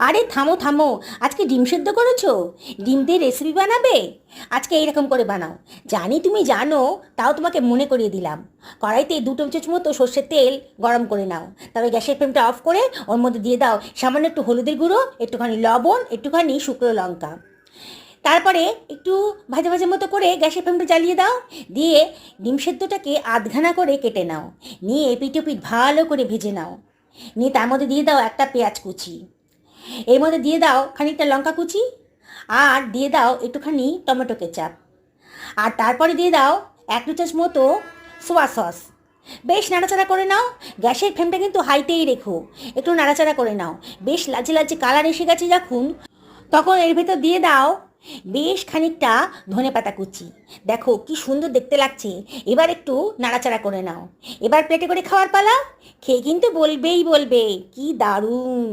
আরে থামো থামো, আজকে ডিম সেদ্ধ করেছো? ডিম দিয়ে রেসিপি বানাবে? আজকে এইরকম করে বানাও। জানি তুমি জানো, তাও তোমাকে মনে করিয়ে দিলাম। কড়াইতে 2 চামচ মতো সর্ষের তেল গরম করে নাও। তবে গ্যাসের ফ্লেমটা অফ করে ওর মধ্যে দিয়ে দাও সামান্য একটু হলুদের গুঁড়ো, একটুখানি লবণ, একটুখানি শুকনো লঙ্কা। তারপরে একটু ভাজা ভাজা মতো করে গ্যাসের ফ্লেমটা জ্বালিয়ে দাও। দিয়ে ডিম সেদ্ধটাকে আধঘানা করে কেটে নাও। নিয়ে এপিঠ ওপিঠ ভালো করে ভেজে নাও। নিয়ে তার মধ্যে দিয়ে দাও একটা পেঁয়াজ কুচি। এর মধ্যে দিয়ে দাও খানিকটা লঙ্কা কুচি। আর দিয়ে দাও একটুখানি টমেটো কেচাপ। আর তারপরে দিয়ে দাও 1 চামচ মতো সোয়া সস। বেশ নাড়াচাড়া করে নাও। গ্যাসের ফ্লেমটা কিন্তু হাইতেই রেখো। একটু নাড়াচাড়া করে নাও। বেশ লালচে লালচে কালার এসে গেছে যখন, তখন এর ভেতর দিয়ে দাও বেশ খানিকটা ধনেপাতা কুচি। দেখো কি সুন্দর দেখতে লাগছে। এবার একটু নাড়াচাড়া করে নাও। এবার প্লেটে করে খাওয়ার পালা। খেয়ে কিন্তু বলবেই বলবে কি দারুণ।